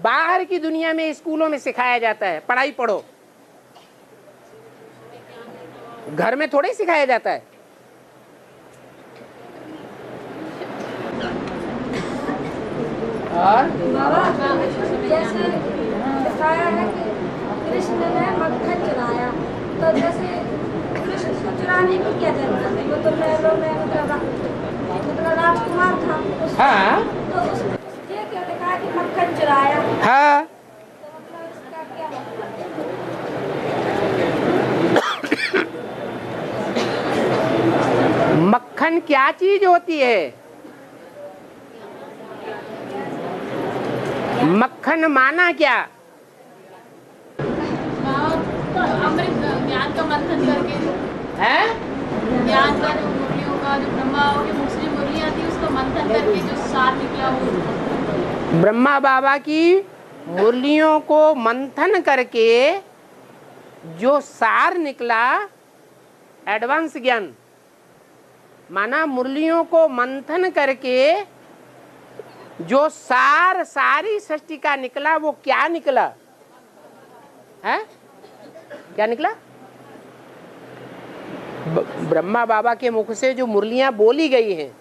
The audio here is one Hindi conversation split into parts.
बाहर की दुनिया में स्कूलों में सिखाया जाता है, पढ़ाई पढ़ो। घर में थोड़े सिखाया जाता है। और बाबा जैसे दिखाया है कि कृष्ण ने मक्खन चुराया, तो जैसे कृष्ण को चुराने की क्या जरूरत है? वो तो महलों में मतलब राजकुमार था। हाँ तो ये क्या दिखाया कि मक्खन चुराया? हाँ, तो मतलब इसका क्या मतलब? मक्खन क्या चीज होती है? मक्खन माना क्या? अमृत ज्ञान का मंथन करके है ज्ञान का जो मुरलियों का जो ब्रह्मा की मुस्लिम मुरलियाँ थी उसका मंथन करके जो सार निकला वो ब्रह्मा बाबा की मुरलियों को मंथन करके जो सार निकला, एडवांस ज्ञान माना मुरलियों को मंथन करके जो सार सारी सृष्टि का निकला, वो क्या निकला है? क्या निकला? ब्रह्मा बाबा के मुख से जो मुरलियां बोली गई हैं,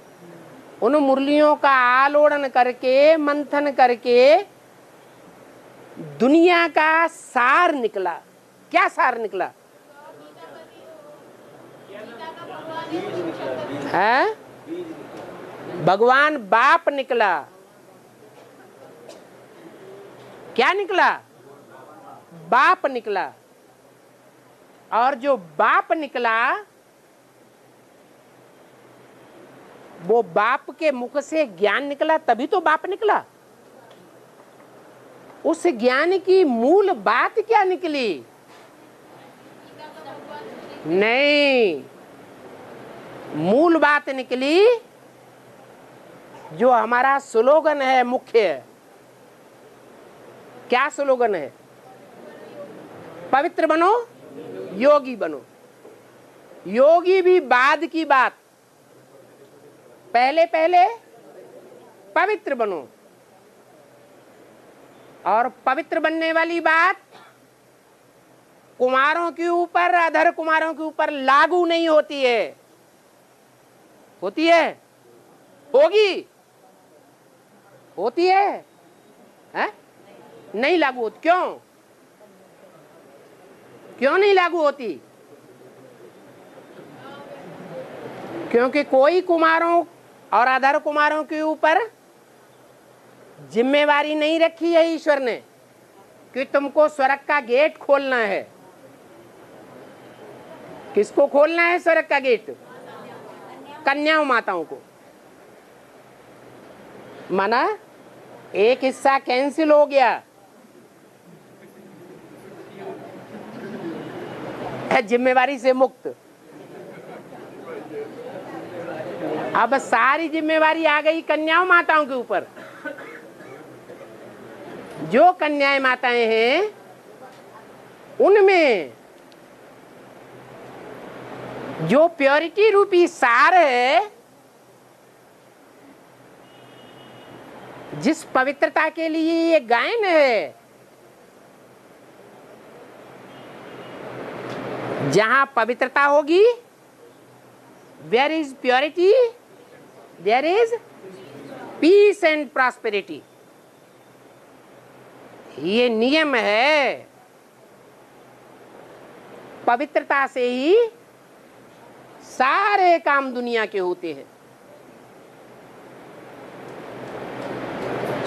उन मुरलियों का आलोड़न करके मंथन करके दुनिया का सार निकला। क्या सार निकला है? भगवान बाप निकला। क्या निकला? बाप निकला। और जो बाप निकला, वो बाप के मुख से ज्ञान निकला, तभी तो बाप निकला। उस ज्ञान की मूल बात क्या निकली? नहीं, मूल बात निकली जो हमारा स्लोगन है मुख्य। क्या स्लोगन है? पवित्र बनो, योगी बनो। योगी भी बाद की बात, पहले पहले पवित्र बनो। और पवित्र बनने वाली बात कुमारों के ऊपर, अधर कुमारों के ऊपर लागू नहीं होती है। होती है? होगी? होती है? नहीं लागू होती। क्यों? क्यों नहीं लागू होती? क्योंकि कोई कुमारों और अधर कुमारों के ऊपर जिम्मेवारी नहीं रखी है ईश्वर ने कि तुमको स्वर्ग का गेट खोलना है। किसको खोलना है स्वर्ग का गेट? कन्याओं माताओं को। माना एक हिस्सा कैंसिल हो गया, जिम्मेवारी से मुक्त। अब सारी जिम्मेवारी आ गई कन्याओं माताओं के ऊपर। जो कन्याएं माताएं हैं, उनमें जो प्योरिटी रूपी सार है, जिस पवित्रता के लिए ये गायन है, जहां पवित्रता होगी, where is purity, there is peace and prosperity. ये नियम है। पवित्रता से ही सारे काम दुनिया के होते हैं।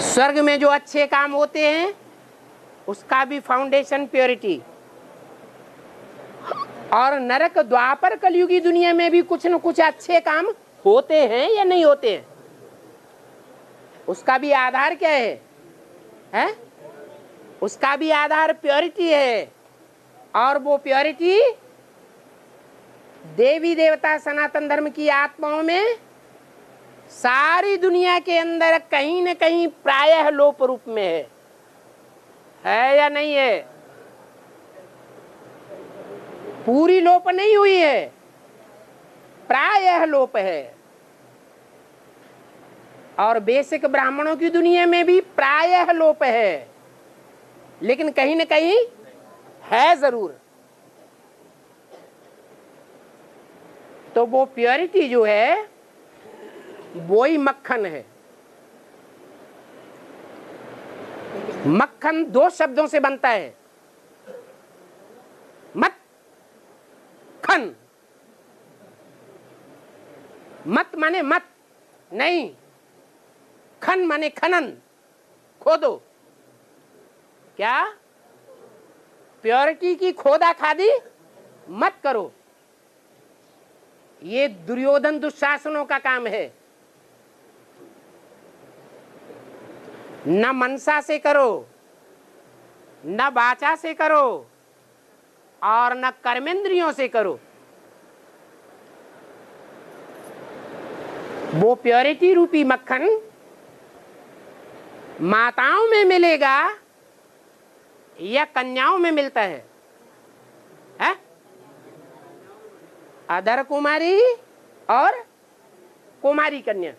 स्वर्ग में जो अच्छे काम होते हैं, उसका भी फाउंडेशन प्योरिटी। और नरक द्वापर कलयुगी दुनिया में भी कुछ न कुछ अच्छे काम होते हैं या नहीं होते हैं? उसका भी आधार क्या है? उसका भी आधार प्योरिटी है। और वो प्योरिटी देवी देवता सनातन धर्म की आत्माओं में सारी दुनिया के अंदर कहीं न कहीं प्रायः लोप रूप में है या नहीं है? पूरी लोप नहीं हुई है, प्रायः लोप है। और बेसिक ब्राह्मणों की दुनिया में भी प्रायः लोप है। लेकिन कहीं न कहीं है जरूर। तो वो प्योरिटी जो है वो ही मक्खन है। मक्खन दो शब्दों से बनता है, मत खन। मत माने मत नहीं, खन माने खनन, खोदो। क्या प्योरिटी की खोदा खादी मत करो। ये दुर्योधन दुशासनों का काम है। न मनसा से करो, न वाचा से करो, और न कर्मेंद्रियों से करो। वो प्योरिटी रूपी मक्खन माताओं में मिलेगा या कन्याओं में मिलता है? अधर कुमारी और कुमारी कन्या।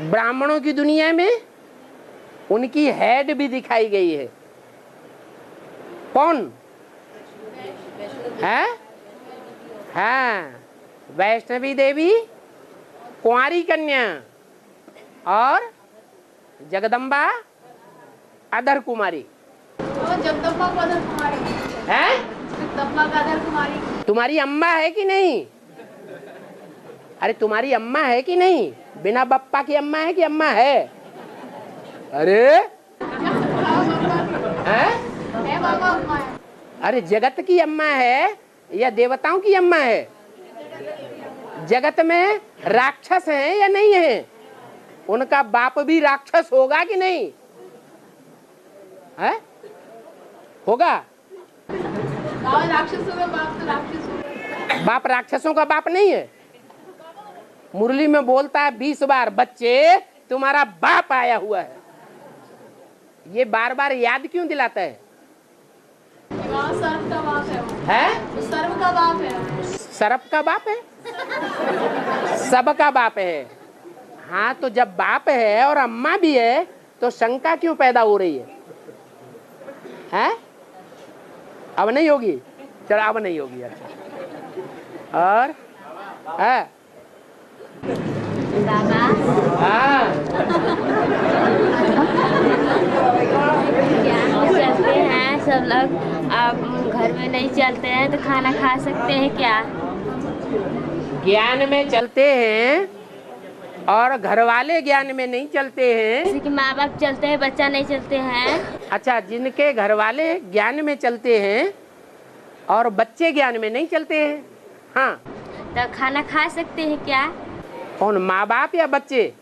ब्राह्मणों की दुनिया में उनकी हेड भी दिखाई गई है। कौन है? हाँ, वैष्णवी देवी, कुंवारी कन्या, और जगदम्बा अधर कुमारी। जगदम्बा को अधर कुमारी है? जगदम्बा का अधर कुमारी। तुम्हारी अम्मा है कि नहीं? अरे तुम्हारी अम्मा है कि नहीं? बिना बप्पा की अम्मा है कि अम्मा है? अरे है बाबा अम्मा है। अरे जगत की अम्मा है या देवताओं की अम्मा है? जगत में राक्षस हैं या नहीं है? उनका बाप भी राक्षस होगा कि नहीं है? होगा। राक्षसों का बाप तो राक्षस होगा। बाप राक्षसों का बाप नहीं है। मुरली में बोलता है 20 बार, बच्चे तुम्हारा बाप आया हुआ है। ये बार बार याद क्यों दिलाता है? सर्प का बाप है वो। है? सर्प का बाप है। सर्प का बाप है? सबका बाप है। हाँ, तो जब बाप है और अम्मा भी है तो शंका क्यों पैदा हो रही है? हैं? अब नहीं होगी? चलो अब नहीं होगी। अच्छा, और है बाबा, हाँ ज्ञान में चलते हैं सब लोग, आप घर में नहीं चलते हैं तो खाना खा सकते हैं क्या? ज्ञान में चलते हैं और घर वाले ज्ञान में नहीं चलते हैं। जैसे कि माँ बाप चलते हैं, बच्चा नहीं चलते हैं। अच्छा, जिनके घर वाले ज्ञान में चलते हैं और बच्चे ज्ञान में नहीं चलते हैं, हाँ, तो खाना खा सकते हैं क्या? कौन, माँ बाप या बच्चे?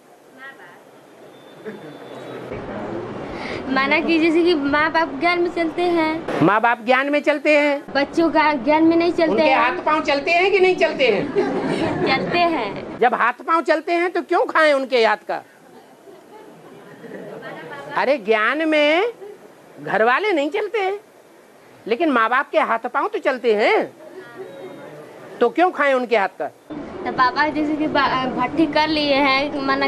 माना कि जैसे कि माँ बाप ज्ञान में चलते हैं, माँ बाप ज्ञान में चलते हैं, बच्चों का ज्ञान में नहीं चलते उनके हैं। हाथ पांव चलते हैं कि नहीं चलते हैं? चलते हैं। जब हाथ पांव चलते हैं तो क्यों खाएं उनके हाथ का? अरे ज्ञान में घर वाले नहीं चलते हैं, लेकिन माँ बाप के हाथ पांव तो चलते हैं, तो क्यों खाएं उनके हाथ का? तो पापा जैसे कि भट्टी कर लिए हैं, माना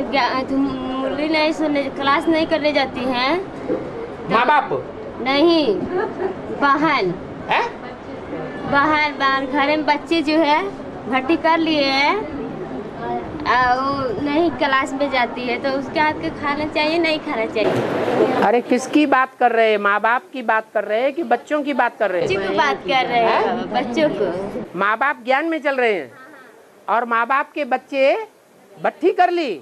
मुरली नहीं सुनने, क्लास नहीं करने जाती हैं। माँ बाप नहीं, बहन है? बाहर घर में बच्चे जो है भर्ती कर लिए हैं, वो नहीं क्लास में जाती है, तो उसके हाथ के खाना चाहिए नहीं खाना चाहिए? अरे किसकी बात कर रहे हैं? माँ बाप की बात कर रहे हैं कि बच्चों की बात कर रहे हैं? बच्चों की बात कर रहे हैं, बच्चों को। माँ बाप ज्ञान में चल रहे हैं और माँ बाप के बच्चे भट्टी कर ली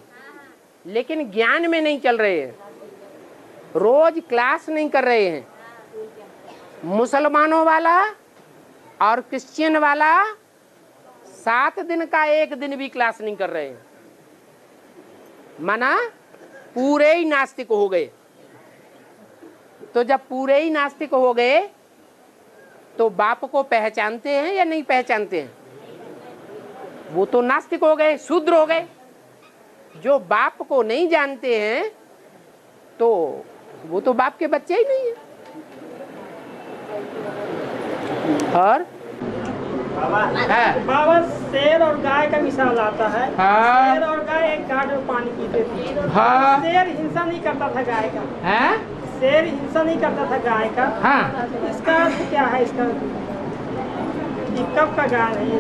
लेकिन ज्ञान में नहीं चल रहे हैं, रोज क्लास नहीं कर रहे हैं। मुसलमानों वाला और क्रिश्चियन वाला 7 दिन का 1 दिन भी क्लास नहीं कर रहे हैं, माना पूरे ही नास्तिक हो गए। तो जब पूरे ही नास्तिक हो गए तो बाप को पहचानते हैं या नहीं पहचानते हैं? वो तो नास्तिक हो गए, शूद्र हो गए। जो बाप को नहीं जानते हैं तो वो तो बाप के बच्चे ही नहीं है। और है। बाबा शेर और गाय का मिसाल आता है। हाँ। शेर और गाय एक घाट में पानी पीते थे। हाँ। शेर हिंसा नहीं करता था गाय का। है? शेर हिंसा नहीं करता था गाय का। हाँ। इसका अर्थ क्या है? इसका ये कब का गान है ये?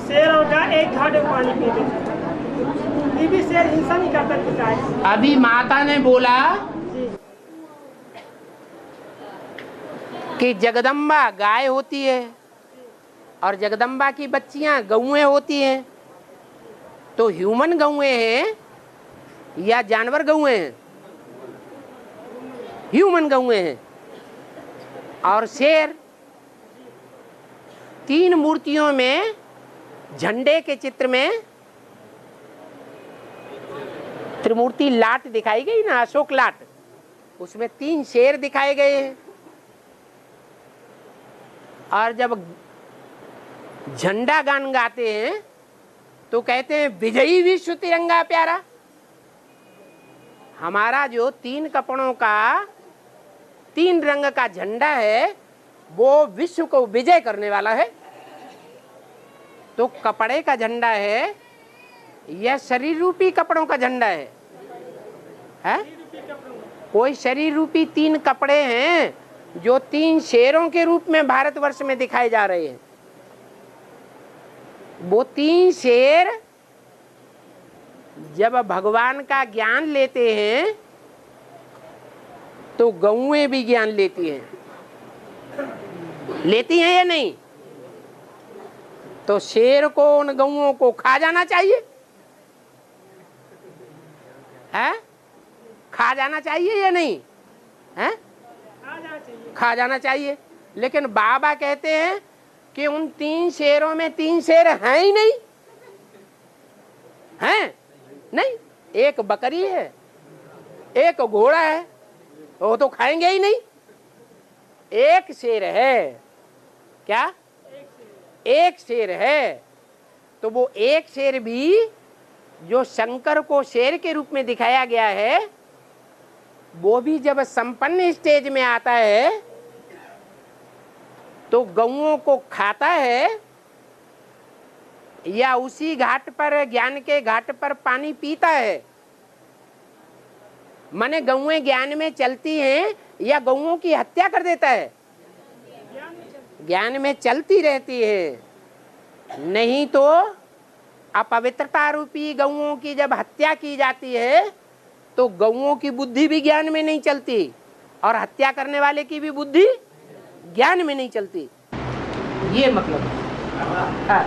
शेर और गाय एक घाट में पानी पीते थे। ये भी शेर हिंसा नहीं करता था गाय से। अभी माता ने बोला जी। कि जगदम्बा गाय होती है और जगदम्बा की बच्चियां गौएं होती हैं। तो ह्यूमन गौएं हैं या जानवर गौएं हैं? ह्यूमन गौएं हैं। और शेर, तीन मूर्तियों में झंडे के चित्र में त्रिमूर्ति लाट दिखाई गई ना, अशोक लाट, उसमें 3 शेर दिखाए गए हैं। और जब झंडा गान गाते हैं तो कहते हैं विजयी विश्व तिरंगा प्यारा। हमारा जो 3 कपड़ों का 3 रंग का झंडा है वो विश्व को विजय करने वाला है। तो कपड़े का झंडा है या शरीर रूपी कपड़ों का झंडा है? कोई शरीर रूपी 3 कपड़े हैं जो 3 शेरों के रूप में भारतवर्ष में दिखाए जा रहे हैं। वो 3 शेर जब भगवान का ज्ञान लेते हैं तो गौएं भी ज्ञान लेती हैं। लेती हैं या नहीं? तो शेर को उन गौओं को खा जाना चाहिए, है? खा जाना चाहिए या नहीं? है? खा जाना चाहिए। लेकिन बाबा कहते हैं कि उन 3 शेरों में 3 शेर हैं ही नहीं। हैं? नहीं। एक बकरी है, एक घोड़ा है, वो तो खाएंगे ही नहीं। एक शेर है। क्या? एक शेर है। तो वो एक शेर भी जो शंकर को शेर के रूप में दिखाया गया है, वो भी जब संपन्न स्टेज में आता है तो गौओं को खाता है या उसी घाट पर, ज्ञान के घाट पर पानी पीता है? माने गौएं ज्ञान में चलती हैं या गौओं की हत्या कर देता है? ज्ञान में चलती रहती है। नहीं तो अपवित्रता रूपी गौओं की जब हत्या की जाती है तो गौओं की बुद्धि भी ज्ञान में नहीं चलती और हत्या करने वाले की भी बुद्धि ज्ञान में नहीं चलती। ये मतलब है।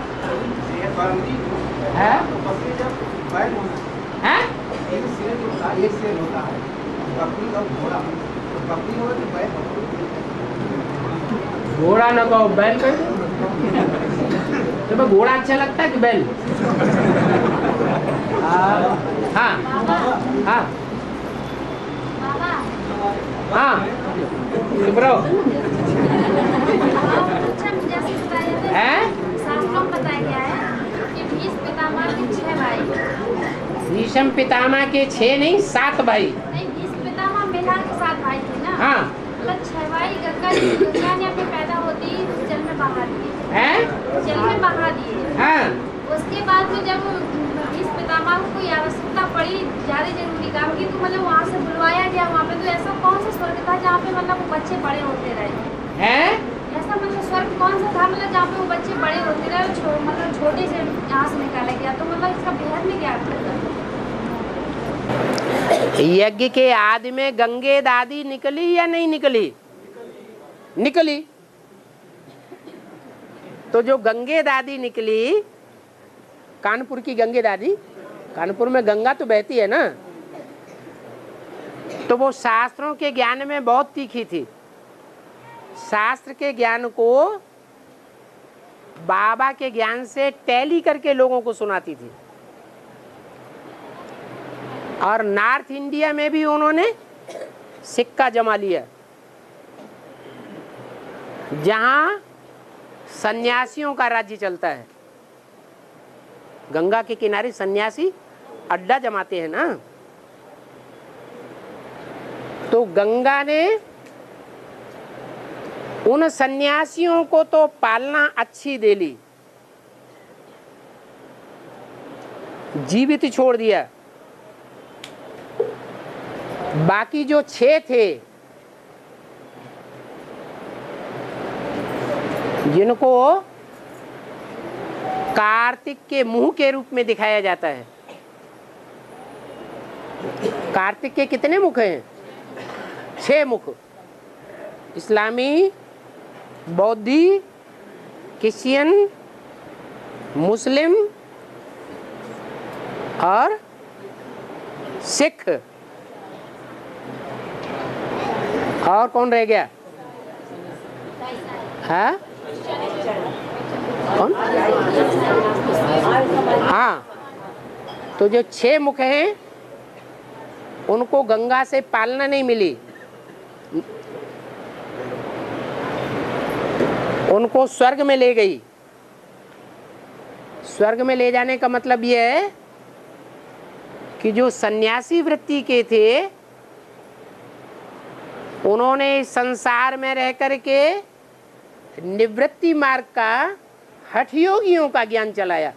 घोड़ा न कहो बैल कहो। तो घोड़ा अच्छा लगता है कि बैल? हाँ हाँ हाँ चुप रहो। शास्त्रों में बताया गया है कि भीष्म पितामह के 6 भाई। भीष्म पितामह के 6 नहीं 7 भाई। नहीं, भीष्म पितामह मिला के 7 भाई थे ना। हाँ। मतलब 6 भाई गंगा ने अपने पैदा होती जल में बहा दिए। जल में बहा दिए। हाँ। उसके बाद में जब भीष्म पितामह को कोई आवश्यकता पड़ी, ज्यादा जरूरी काम की, तो मतलब वहाँ से बुलवाया गया। वहाँ पे तो ऐसा कौन सा स्वर्ग था जहाँ पे मतलब वो बच्चे बड़े होते रहे? ऐसा मतलब स्वर्ग कौन सा था मतलब जहाँ पे वो बच्चे बड़े होते रहे और मतलब छोटे से यहाँ से निकाला गया? तो मतलब इसका बेहद में क्या था? यज्ञ के आदि में गंगे दादी निकली या नहीं निकली? निकली। तो जो गंगे दादी निकली, कानपुर की गंगे दादी, कानपुर में गंगा तो बहती है ना, तो वो शास्त्रों के ज्ञान में बहुत तीखी थी। शास्त्र के ज्ञान को बाबा के ज्ञान से टैली करके लोगों को सुनाती थी। और नॉर्थ इंडिया में भी उन्होंने सिक्का जमा लिया, जहां सन्यासियों का राज्य चलता है। गंगा के किनारे सन्यासी अड्डा जमाते हैं ना। तो गंगा ने उन सन्यासियों को तो पालना अच्छी देली, जीवित छोड़ दिया। बाकी जो 6 थे जिनको कार्तिक के मुंह के रूप में दिखाया जाता है। कार्तिक के कितने मुख हैं? 6 मुख। इस्लामी, बौद्धि, क्रिश्चियन, मुस्लिम और सिख। और कौन रह गया? हाँ कौन? हाँ, तो जो 6 मुख हैं उनको गंगा से पालना नहीं मिली, उनको स्वर्ग में ले गई। स्वर्ग में ले जाने का मतलब यह है कि जो सन्यासी वृत्ति के थे उन्होंने इस संसार में रह करके निवृत्ति मार्ग का हठ योगियों का ज्ञान चलाया,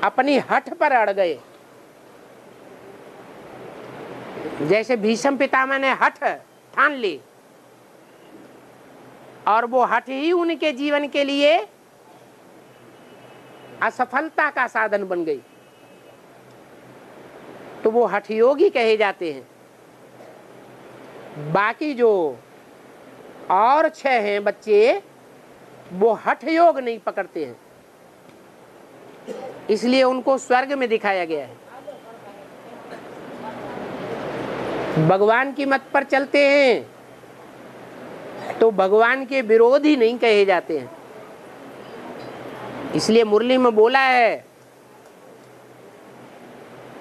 अपनी हठ पर अड़ गए। जैसे भीष्म पितामह ने हठ ठान ली और वो हठ ही उनके जीवन के लिए असफलता का साधन बन गई, तो वो हठ योगी कहे जाते हैं। बाकी जो और 6 हैं बच्चे, वो हठ योग नहीं पकड़ते हैं, इसलिए उनको स्वर्ग में दिखाया गया है। भगवान की मत पर चलते हैं तो भगवान के विरोधी नहीं कहे जाते हैं। इसलिए मुरली में बोला है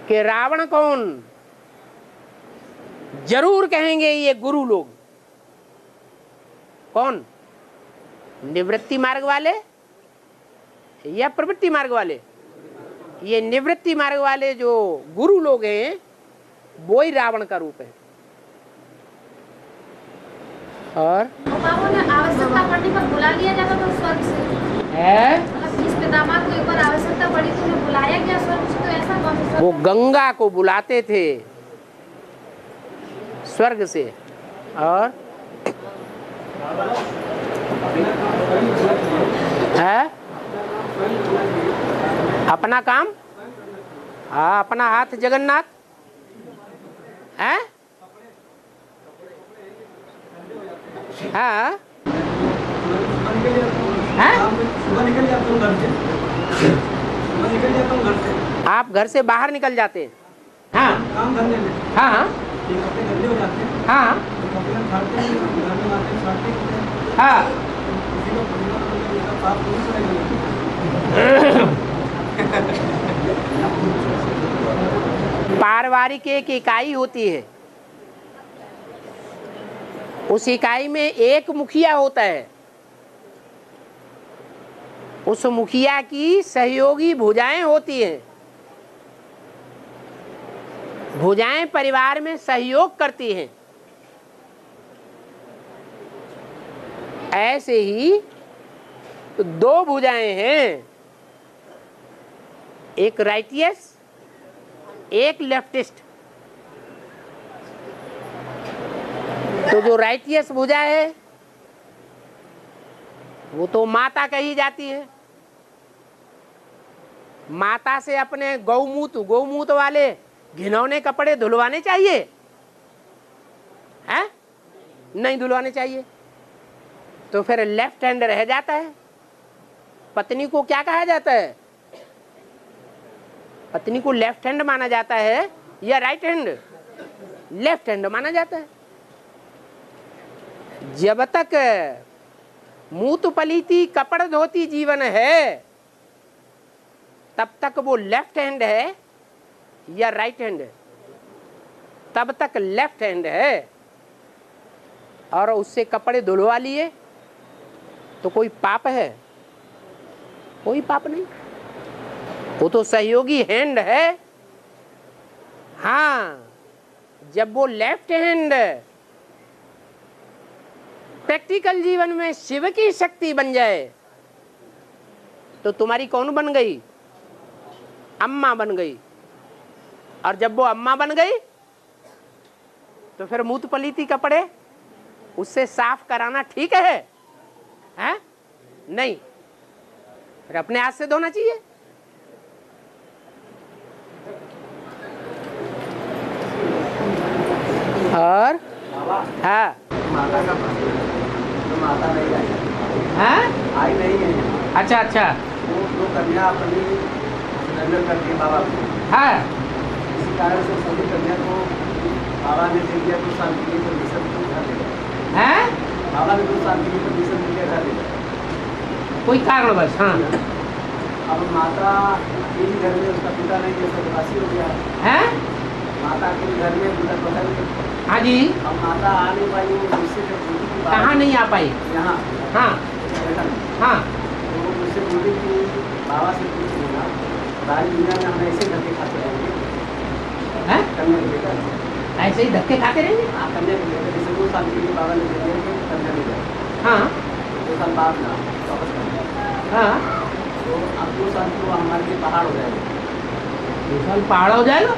कि रावण कौन? जरूर कहेंगे ये गुरु लोग। कौन? निवृत्ति मार्ग वाले या प्रवृत्ति मार्ग वाले? ये निवृत्ति मार्ग वाले जो गुरु लोग हैं वो ही रावण का रूप है। और बाबू ने आवश्यकता पड़ने पर बुला लिया जाता था स्वर्ग से है, मतलब जिस पितामह को एक बार आवश्यकता पड़ी तो उन्हें बुलाया गया स्वर्ग से, तो ऐसा कौन सा वो गंगा को बुलाते थे स्वर्ग से। और है अपना काम, हाँ अपना हाथ जगन्नाथ है। हाँ आप घर से बाहर निकल जाते हैं। हाँ हाँ हाँ हाँ हाँ पारिवारिक एक इकाई होती है, उस इकाई में एक मुखिया होता है। उस मुखिया की सहयोगी भुजाएं होती हैं। भुजाएं परिवार में सहयोग करती हैं। ऐसे ही 2 भुजाएं हैं, एक राइटियस एक लेफ्टिस्ट। तो जो राइटियस भुजा है वो तो माता कही जाती है। माता से अपने गौमूत्र वाले घिनौने कपड़े धुलवाने चाहिए हैं? नहीं धुलवाने चाहिए। तो फिर लेफ्ट हैंड रह जाता है। पत्नी को क्या कहा जाता है? पत्नी को लेफ्ट हैंड माना जाता है या राइट हैंड? लेफ्ट हैंड माना जाता है। जब तक मूत पलीती कपड़ धोती जीवन है तब तक वो लेफ्ट हैंड है या राइट हैंड है? तब तक लेफ्ट हैंड है। और उससे कपड़े धुलवा लिए तो कोई पाप है? कोई पाप नहीं, वो तो सहयोगी हैंड है। हाँ, जब वो लेफ्ट हैंड प्रैक्टिकल जीवन में शिव की शक्ति बन जाए तो तुम्हारी कौन बन गई? अम्मा बन गई। और जब वो अम्मा बन गई तो फिर मूत पलीती कपड़े उससे साफ कराना ठीक है? हैं? नहीं, फिर अपने हाथ से धोना चाहिए। और हाँ, माता का तो माता नहीं आई, हाँ? आई नहीं है। अच्छा अच्छा, वो कन्या अपनी सरेंडर करती है बाबा को। हाँ इसी कारण से सभी कन्या को बाबा ने दे दिया 2 साल के लिए परमिशन तो घर ले गए। हैं? बाबा ने 2 साल के लिए परमिशन दे दिया, घर ले गए। कोई कारण बस। हाँ अब माता के ही घर में, उसका पिता नहीं है, स्वर्गवासी हो गया। हैं? माता के घर में पिता पता नहीं। हाँ जी, अब माता आ नहीं पाई, वो मुझसे जब बोली कि बाबा- कहाँ नहीं आ पाई? यहाँ हाँ बैठा नहीं। हाँ, तो वो मुझसे बोली कि बाबा से पूछ लेना, सारी दुनिया में हम ऐसे धक्के खाते रहेंगे। हैं? कन्या को लेकर, ऐसे ही धक्के खाते रहेंगे? हाँ कन्या को लेकर, जैसे 2 साल के लिए बाबा ने दे दिया कि कन्या ले जाए, हाँ 2 साल बाद ना वापस कर दिया। हाँ, तो अब 2 साल तो हमारे लिए पहाड़ हो जाएगा, 2 साल पहाड़ हो जाएगा।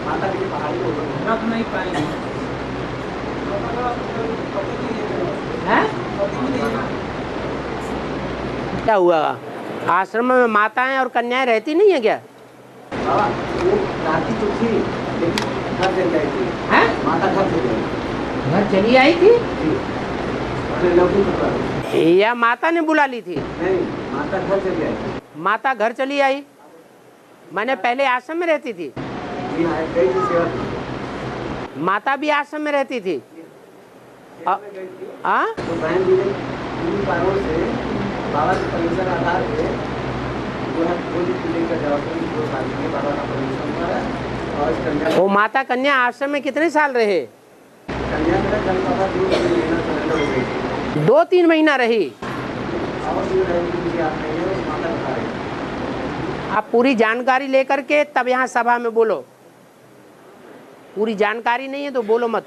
माता के लिए पहाड़ी होगा। रख नहीं पाएंगे। हैं? क्या हुआ? आश्रम में माताएं और कन्याएं रहती नहीं है क्या? बाबा वो राती तो थी, लेकिन घर चल गई थी। हैं? माता घर चल गई घर चली आई थी थी, अपने लौकी पकड़ा ली। या माता ने बुला ली थी? नहीं, माता घर चली आई थी। माता घर चली आई, मैंने पहले आश्रम में रहती थी। जी हाँ, गई थी सेवा की। माता भी आश्रम में रहती थी। सेवा में गई थी। हाँ, तो बहन जी ने उन्हीं कारणों से बाबा के परमिशन आधार पे जो है बोली कि लेकर जाओ, तो 2 साल के लिए बाबा का परमिशन हुआ है। और इस कन्या वो माता कन्या आश्रम में कितने साल रहे? कन्या मेरा कल बाबा 2-3 महीना सरेंडर हो गई थी। 2-3 महीना रही। और जो रहेगी मुझे याद नहीं है, उस माता बता रही। आप पूरी जानकारी लेकर के तब यहाँ सभा में बोलो। पूरी जानकारी नहीं है तो बोलो मत।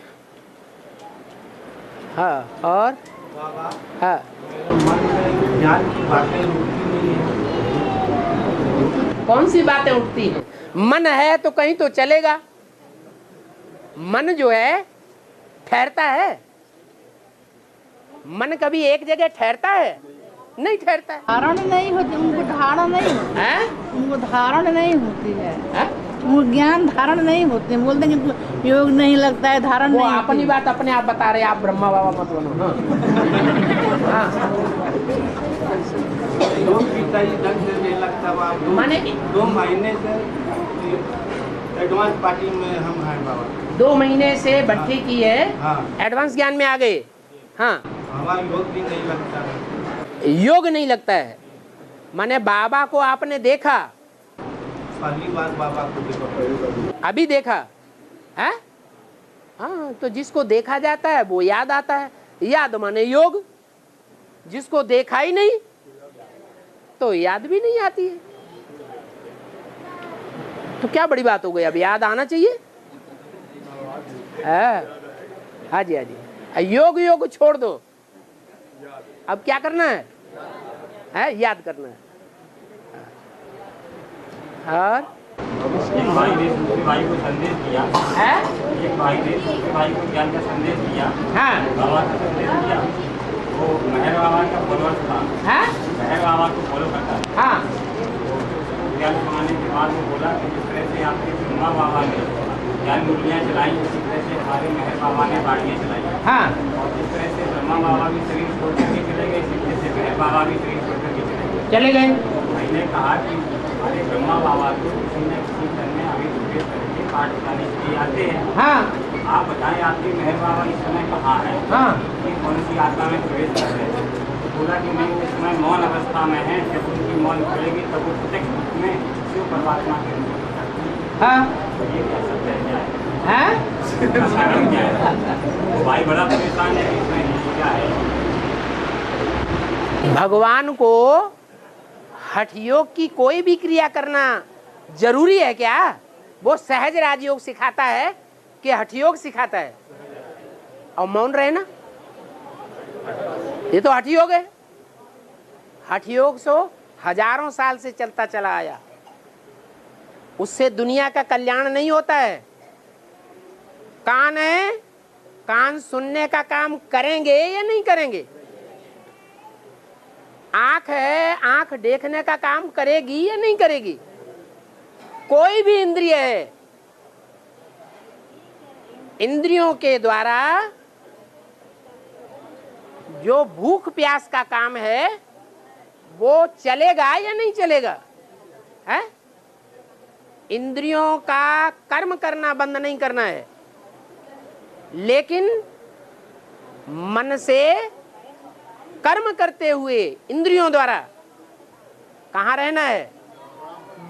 हाँ, और हाँ, मन में ज्ञान की बातें रुकती नहीं है। कौन सी बातें उठती हैं? मन है तो कहीं तो चलेगा। मन जो है ठहरता है? मन कभी एक जगह ठहरता है? नहीं ठहरता है। धारण नहीं होती, उनको धारण नहीं होती हैं? उनको धारण नहीं होती है, हैं? उनको ज्ञान धारण नहीं होते। बोलते हैं कि योग नहीं लगता है, धारण वो नहीं अपनी होती। बात अपने आप बता रहे, आप ब्रह्मा बाबा मत बनो। हाँ, हाँ। योग भी सही ढंग से नहीं लगता बाबा। माने 2 महीने से एडवांस पार्टी में हम हैं बाबा। 2 महीने से भट्टी की है, हाँ, एडवांस ज्ञान में आ गए। हाँ, हमारा योग भी नहीं लगता है। योग नहीं लगता है। माने बाबा को आपने देखा, पहली बार बाबा को देखा। अभी देखा है? हाँ, तो जिसको देखा जाता है वो याद आता है। याद माने योग। जिसको देखा ही नहीं तो याद भी नहीं आती है। तो क्या बड़ी बात हो गई, अब याद आना चाहिए। हाँ जी, हाँ जी। योग योग छोड़ दो, अब क्या करना है? याद करना है। और एक भाई ने दूसरे भाई को संदेश दिया, है? एक भाई ने दूसरे भाई को ज्ञान का संदेश दिया, हाँ, बाबा का संदेश दिया। वो मेहर बाबा का फॉलोअर था, हाँ, मेहर बाबा को फॉलो करता था। हाँ, ज्ञान पाने के बाद वो बोला कि जिस तरह से आपके ब्रह्मा बाबा ने ज्ञान मुरलियाँ चलाई, उसी तरह से हमारे मेहर बाबा ने बाड़ियाँ चलाई। हाँ, और जिस तरह से ब्रह्मा बाबा भी शरीर छोड़ करके चले गए, इसी तरह से मेहर बाबा भी शरीर छोड़ करके चले गए। चले गए। मैंने कहा कि हमारे ब्रह्मा बाबा को किसी न किसी तरह में अभी प्रवेश करके पाठ बताने के लिए आते हैं। हाँ, आप बताएं आपके मेहर बाबा इस समय कहाँ है, हाँ, कि कौन सी आत्मा में प्रवेश कर रहे हैं? तो बोला कि नहीं, इस समय मौन अवस्था में है, जब उनकी मौन खुलेगी तब वो प्रत्यक्ष रूप में शिव परमात्मा के रूप में दिखती है। हाँ, तो ये क्या सत्य है, क्या है? हैं? इसका कारण क्या है? वो भाई बड़ा परेशान है कि इसमें ये क्या है। भगवान को हठ योग की कोई भी क्रिया करना जरूरी है क्या? वो सहज राजयोग सिखाता है कि हठ योग सिखाता है? और मौन रहना ये तो हठ योग है। हठ योग सो हजारों साल से चलता चला आया, उससे दुनिया का कल्याण नहीं होता है। कान है, कान सुनने का काम करेंगे या नहीं करेंगे। आंख है, आंख देखने का काम करेगी या नहीं करेगी। कोई भी इंद्रिय है, इंद्रियों के द्वारा जो भूख प्यास का काम है वो चलेगा या नहीं चलेगा है। इंद्रियों का कर्म करना बंद नहीं करना है, लेकिन मन से कर्म करते हुए इंद्रियों द्वारा कहाँ रहना है,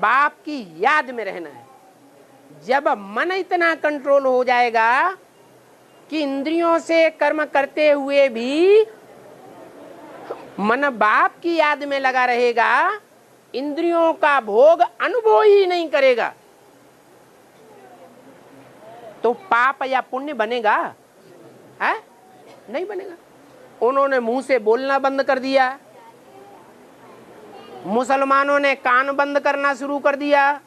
बाप की याद में रहना है। जब मन इतना कंट्रोल हो जाएगा कि इंद्रियों से कर्म करते हुए भी मन बाप की याद में लगा रहेगा, इंद्रियों का भोग अनुभव ही नहीं करेगा, तो पाप या पुण्य बनेगा है? नहीं बनेगा। उन्होंने मुंह से बोलना बंद कर दिया, मुसलमानों ने कान बंद करना शुरू कर दिया,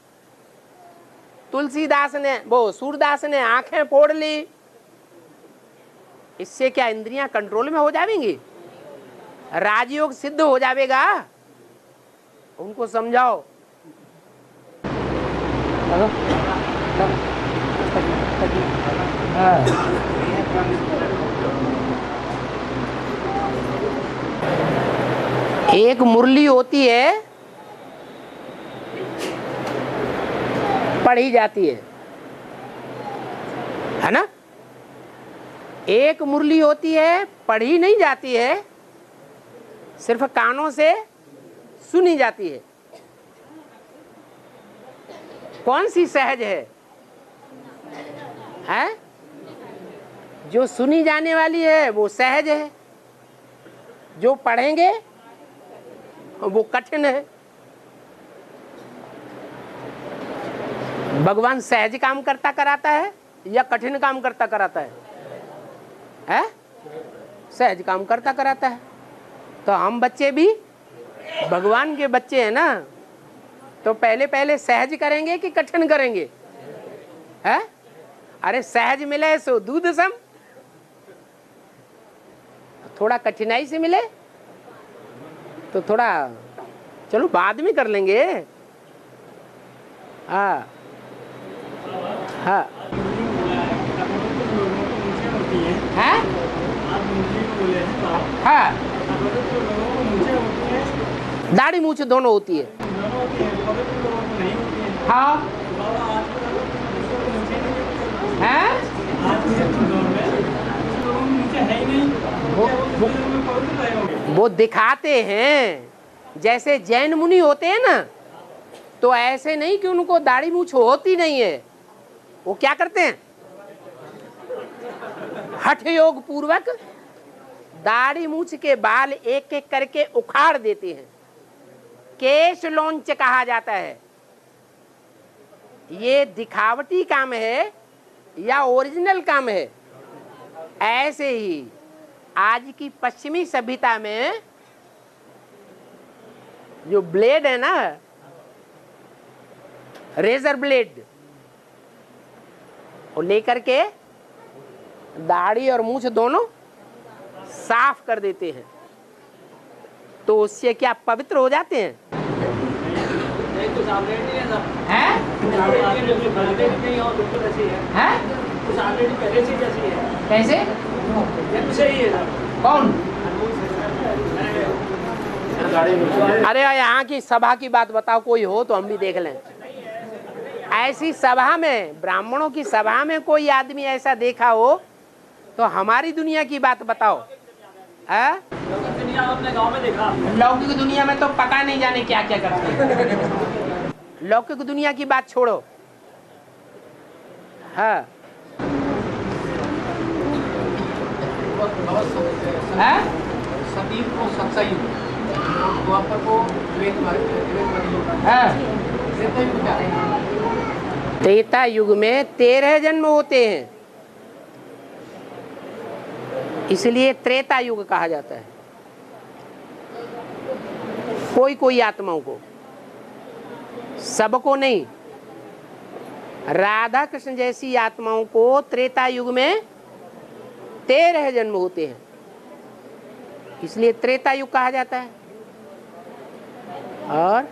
तुलसीदास ने सूरदास ने आंखें फोड़ ली। इससे क्या इंद्रियां कंट्रोल में हो जाएंगी, राजयोग सिद्ध हो जाएगा। उनको समझाओ। एक मुरली होती है, पढ़ी जाती है ना। एक मुरली होती है, पढ़ी नहीं जाती है, सिर्फ कानों से सुनी जाती है। कौन सी सहज है? जो सुनी जाने वाली है वो सहज है, जो पढ़ेंगे वो कठिन है। भगवान सहज काम करता कराता है या कठिन काम करता कराता है? सहज काम करता कराता है। तो हम बच्चे भी भगवान के बच्चे हैं ना, तो पहले पहले सहज करेंगे कि कठिन करेंगे है? अरे सहज मिले सो दूध सम, थोड़ा कठिनाई से मिले तो थोड़ा चलो बाद में कर लेंगे। हाँ हाँ हाँ हाँ, दाढ़ी मूछ दोनों होती है। हाँ हैं? वो दिखाते हैं, जैसे जैन मुनि होते हैं ना, तो ऐसे नहीं कि उनको दाढ़ी मूछ होती नहीं है। वो क्या करते हैं, हठ योग पूर्वक दाढ़ी मूछ के बाल एक एक करके उखाड़ देते हैं। केश लौंच कहा जाता है। ये दिखावटी काम है या ओरिजिनल काम है? ऐसे ही आज की पश्चिमी सभ्यता में जो ब्लेड है ना, रेजर ब्लेड, वो लेकर के दाढ़ी और मूछ दोनों साफ कर देते हैं, तो उससे क्या पवित्र हो जाते हैं? कैसे? कौन? अरे यहाँ की सभा की बात बताओ, कोई हो तो हम भी देख लें। ऐसी सभा में, ब्राह्मणों की सभा में कोई आदमी ऐसा देखा हो तो हमारी दुनिया की बात बताओ। लौकिक दुनिया में तो पता नहीं जाने क्या क्या करते हैं। लौकिक दुनिया की बात छोड़ो। हाँ सतयुग को सत्सयुग, द्वापर को त्रेता युग में 13 जन्म होते हैं, इसलिए त्रेता युग कहा जाता है। कोई कोई आत्माओं को, सबको नहीं। राधा कृष्ण जैसी आत्माओं को त्रेता युग में 13 जन्म होते हैं, इसलिए त्रेता युग कहा जाता है। और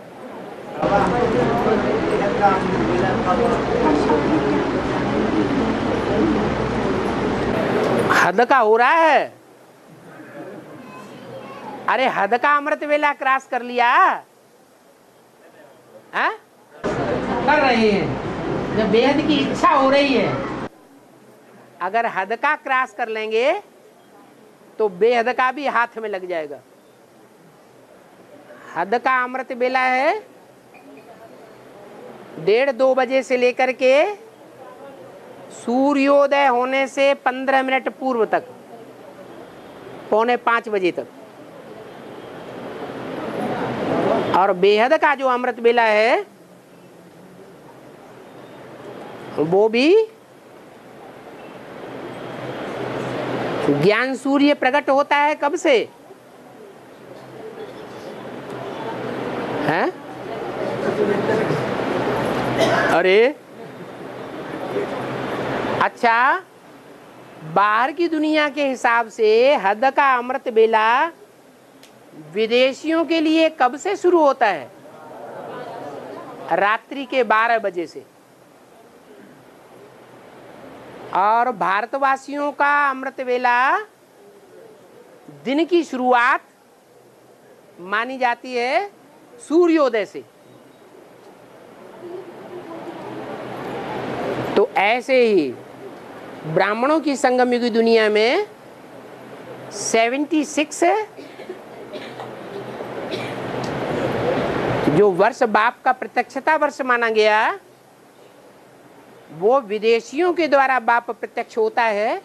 हद का हो रहा है। अरे हद का अमृत वेला क्रॉस कर लिया, हा? कर रहे हैं जब बेहद की इच्छा हो रही है। अगर हद का क्रॉस कर लेंगे तो बेहद का भी हाथ में लग जाएगा। हद का अमृत बेला है 1:30-2 बजे से लेकर के सूर्योदय होने से 15 मिनट पूर्व तक, 4:45 बजे तक। और बेहद का जो अमृत बेला है वो भी ज्ञान सूर्य प्रकट होता है कब से है? अरे अच्छा, बाहर की दुनिया के हिसाब से हद का अमृत बेला विदेशियों के लिए कब से शुरू होता है? रात्रि के 12 बजे से। और भारतवासियों का अमृत वेला दिन की शुरुआत मानी जाती है सूर्योदय से। तो ऐसे ही ब्राह्मणों की संगम युगी दुनिया में 76 जो वर्ष बाप का प्रत्यक्षता वर्ष माना गया, वो विदेशियों के द्वारा बाप प्रत्यक्ष होता है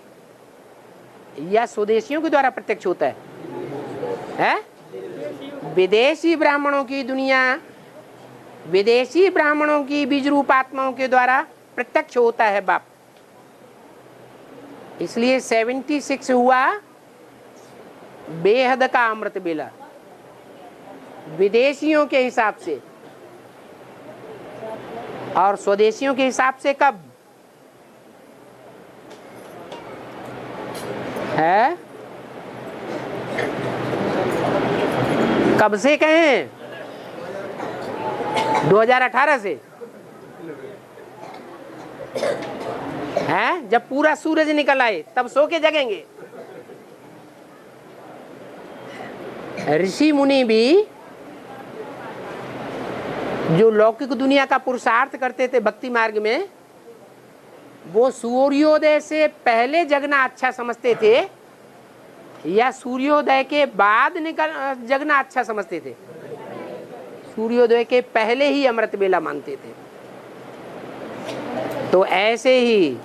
या स्वदेशियों के द्वारा प्रत्यक्ष होता है? विदेशी ब्राह्मणों की दुनिया, विदेशी ब्राह्मणों की बीज रूप आत्माओं के द्वारा प्रत्यक्ष होता है बाप। इसलिए 76 हुआ बेहद का अमृत बेला विदेशियों के हिसाब से, और स्वदेशियों के हिसाब से कब है? कब से कहें? 2018 से है, जब पूरा सूरज निकल आए तब सो के जगेंगे। ऋषि मुनि भी जो लौकिक दुनिया का पुरुषार्थ करते थे भक्ति मार्ग में, वो सूर्योदय से पहले जगना अच्छा समझते थे या सूर्योदय के बाद जगना अच्छा समझते थे? सूर्योदय के पहले ही अमृत बेला मानते थे। तो ऐसे ही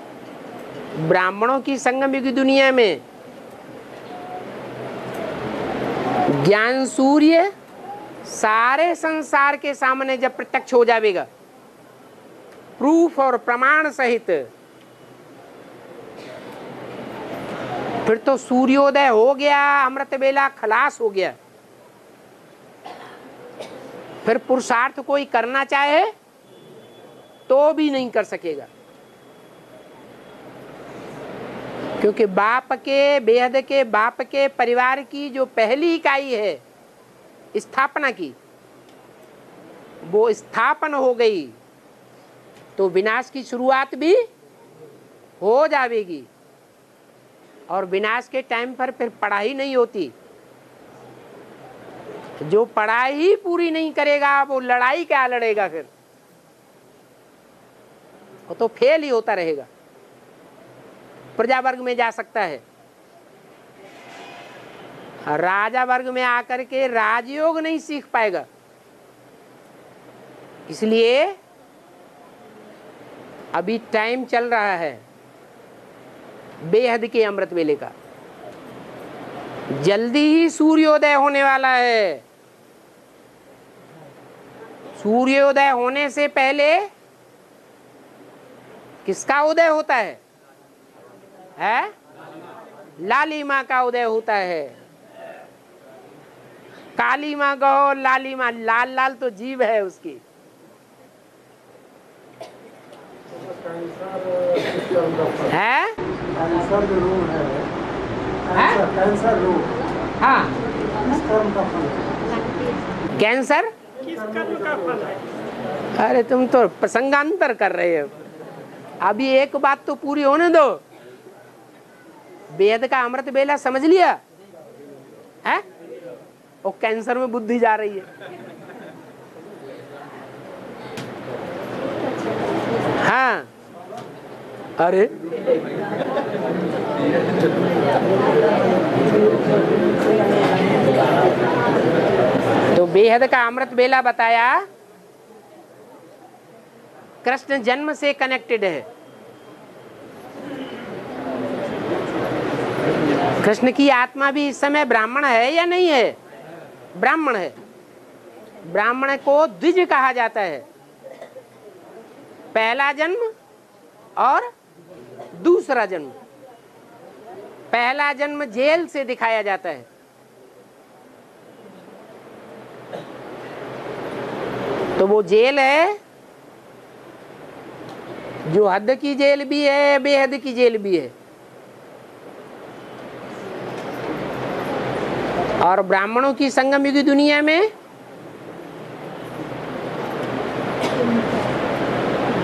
ब्राह्मणों की संगम युगी दुनिया में ज्ञान सूर्य सारे संसार के सामने जब प्रत्यक्ष हो जाएगा प्रूफ और प्रमाण सहित, फिर तो सूर्योदय हो गया, अमृत बेला खलास हो गया। फिर पुरुषार्थ कोई करना चाहे तो भी नहीं कर सकेगा, क्योंकि बाप के, बेहद के बाप के परिवार की जो पहली इकाई है स्थापना की, वो स्थापन हो गई तो विनाश की शुरुआत भी हो जाएगी। और विनाश के टाइम पर फिर पढ़ाई नहीं होती। जो पढ़ाई पूरी नहीं करेगा वो लड़ाई क्या लड़ेगा? फिर वो तो फेल ही होता रहेगा। प्रजा वर्ग में जा सकता है, राजा वर्ग में आकर के राजयोग नहीं सीख पाएगा। इसलिए अभी टाइम चल रहा है बेहद के अमृत वेले का, जल्दी ही सूर्योदय होने वाला है। सूर्योदय होने से पहले किसका उदय होता है? लालिमा का उदय होता है। काली माँ कहो, लाली माँ, लाल लाल तो जीव है उसकी। है कैंसर जो रोग है, कैंसर रोग हाँ, किस कर्म का फल है? कैंसर। किस कर्म का फल है? अरे तुम तो प्रसंगांतर कर रहे हो। अभी एक बात तो पूरी होने दो। वेद का अमृत बेला समझ लिया है? और कैंसर में बुद्धि जा रही है। हाँ, अरे तो बेहद का अमृत बेला बताया, कृष्ण जन्म से कनेक्टेड है। कृष्ण की आत्मा भी इस समय ब्राह्मण है या नहीं है? ब्राह्मण है। ब्राह्मण को द्विज कहा जाता है, पहला जन्म और दूसरा जन्म। पहला जन्म जेल से दिखाया जाता है। तो वो जेल है जो हद की जेल भी है, बेहद की जेल भी है। और ब्राह्मणों की संगम युगी दुनिया में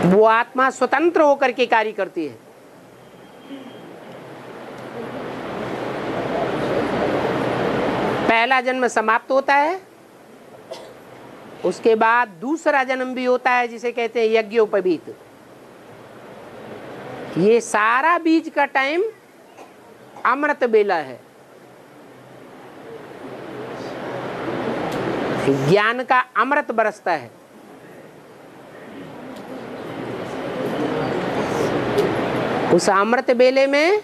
वो आत्मा स्वतंत्र होकर के कार्य करती है। पहला जन्म समाप्त होता है, उसके बाद दूसरा जन्म भी होता है जिसे कहते हैं यज्ञोपवीत। ये सारा बीच का टाइम अमृत बेला है, ज्ञान का अमृत बरसता है। उस अमृत बेले में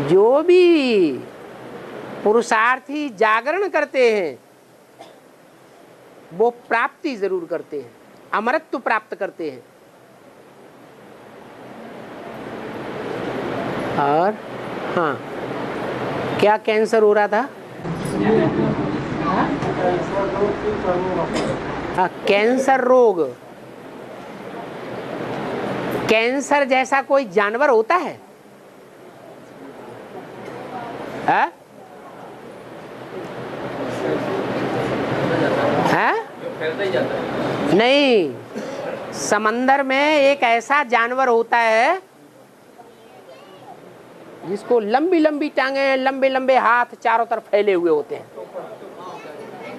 जो भी पुरुषार्थी जागरण करते हैं वो प्राप्ति जरूर करते हैं, अमरत्व प्राप्त करते हैं। और हाँ, क्या कैंसर हो रहा था? हाँ, कैंसर रोग। कैंसर जैसा कोई जानवर होता है? है? नहीं, समंदर में एक ऐसा जानवर होता है जिसको लंबी लंबी टांगे, लंबे लंबे हाथ चारों तरफ फैले हुए होते हैं।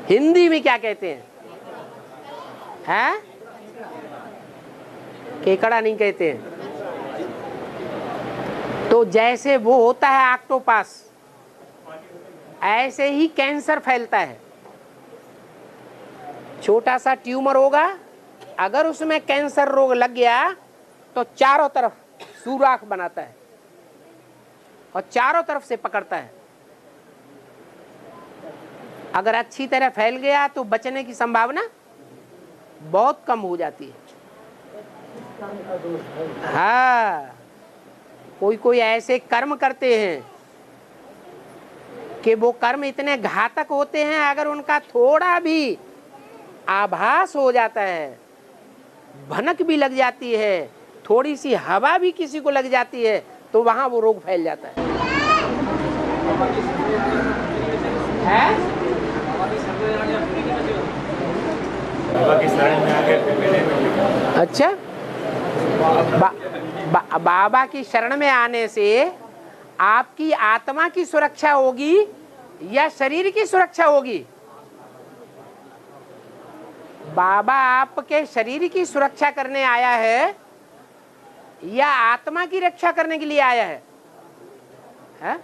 हिंदी में क्या कहते हैं? हैं? केकड़ा नहीं कहते हैं। तो जैसे वो होता है ऑक्टोपस, ऐसे ही कैंसर फैलता है। छोटा सा ट्यूमर होगा, अगर उसमें कैंसर रोग लग गया तो चारों तरफ सुराख बनाता है और चारों तरफ से पकड़ता है। अगर अच्छी तरह फैल गया तो बचने की संभावना बहुत कम हो जाती है। हाँ, कोई कोई ऐसे कर्म करते हैं कि वो कर्म इतने घातक होते हैं, अगर उनका थोड़ा भी आभास हो जाता है, भनक भी लग जाती है, थोड़ी सी हवा भी किसी को लग जाती है, तो वहां वो रोग फैल जाता है। अच्छा, बाबा की शरण में आने से आपकी आत्मा की सुरक्षा होगी या शरीर की सुरक्षा होगी? बाबा आपके शरीर की सुरक्षा करने आया है या आत्मा की रक्षा करने के लिए आया है? है?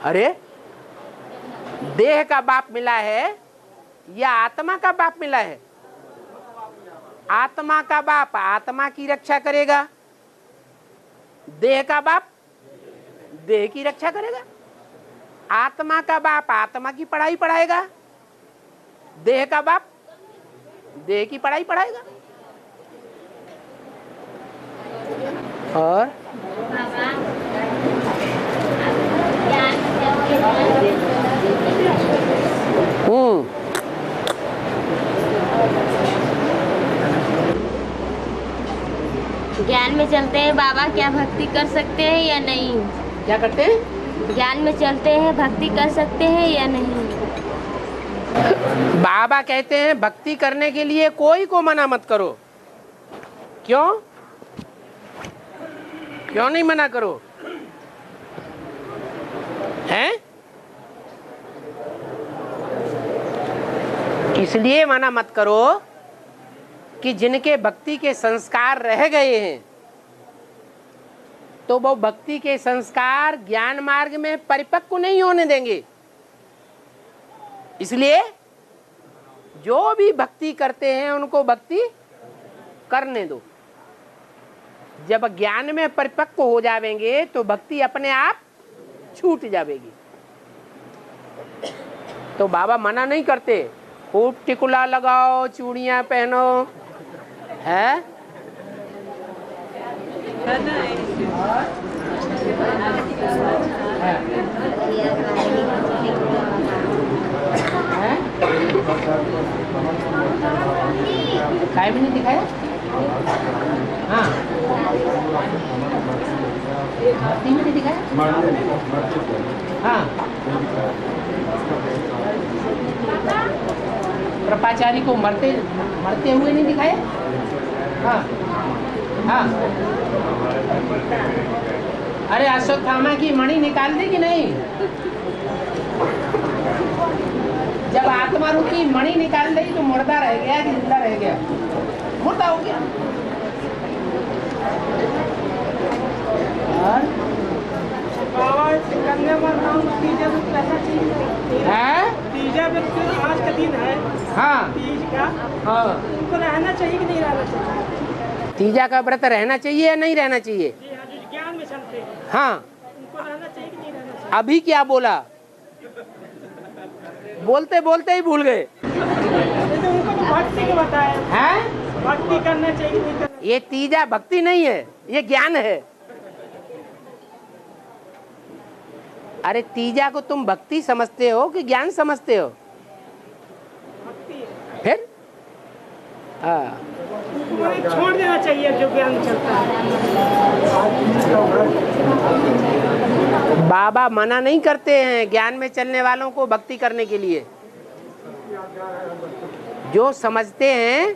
अरे, देह का बाप मिला है या आत्मा का बाप मिला है? आत्मा का बाप आत्मा की रक्षा करेगा, देह का बाप देह की रक्षा करेगा। आत्मा का बाप आत्मा की पढ़ाई पढ़ाएगा, देह का बाप देह की पढ़ाई पढ़ाएगा। और चलते हैं बाबा क्या भक्ति कर सकते हैं या नहीं? क्या करते हैं? ज्ञान में चलते हैं भक्ति कर सकते हैं या नहीं? बाबा कहते हैं भक्ति करने के लिए कोई को मना मत करो। क्यों? क्यों नहीं मना करो? हैं? इसलिए मना मत करो कि जिनके भक्ति के संस्कार रह गए हैं तो वो भक्ति के संस्कार ज्ञान मार्ग में परिपक्व नहीं होने देंगे। इसलिए जो भी भक्ति करते हैं उनको भक्ति करने दो। जब ज्ञान में परिपक्व हो जाएंगे तो भक्ति अपने आप छूट जाएगी। तो बाबा मना नहीं करते, खूब टिकुला लगाओ, चूड़ियां पहनो, है? काय भी नहीं दिखाया? हाँ, नहीं दिखाया? हाँ, कृपाचारी को मरते हुए नहीं दिखाया? हाँ, हाँ। अरे अश्वत्थामा की मणि निकाल दी कि नहीं? जब आत्मा रूपी मणि निकाल दी तो मुर्दा रह गया कि जिंदा रह गया? मुर्दा हो गया। और बाबा कन्या नाम तीजा व्यक्ति रहना चाहिए है? तीजा व्यक्ति आज का दिन है। हाँ, तीज का। हाँ। उनको रहना चाहिए कि नहीं रहना चाहिए? तीजा का व्रत रहना चाहिए या नहीं रहना चाहिए? जी हाँ, जो ज्ञान में चलते हैं हाँ। उनको रहना चाहिए कि नहीं रहना चाहिए? अभी क्या बोला? बोलते बोलते ही भूल गए। तो उनको तो भक्ति को बताया हैं? भक्ति करना चाहिए कि नहीं करना? ये तीजा भक्ति नहीं है, ये ज्ञान है। अरे तीजा को तुम भक्ति समझते हो कि ज्ञान समझते हो? भक्ति है। फिर हाँ, उनको छोड़ देना चाहिए जो ज्ञान चलता है। बाबा मना नहीं करते हैं ज्ञान में चलने वालों को भक्ति करने के लिए। जो समझते हैं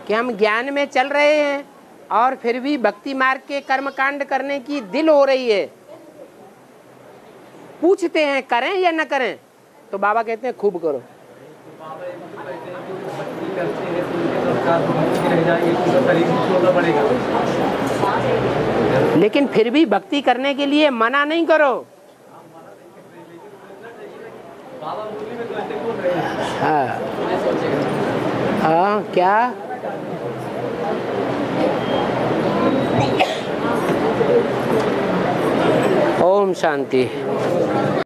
कि हम ज्ञान में चल रहे हैं और फिर भी भक्ति मार्ग के कर्म कांड करने की दिल हो रही है, पूछते हैं करें या न करें, तो बाबा कहते हैं खूब करो। लेकिन फिर भी भक्ति करने के लिए मना नहीं करो। हाँ, हाँ, क्या? ओम शांति।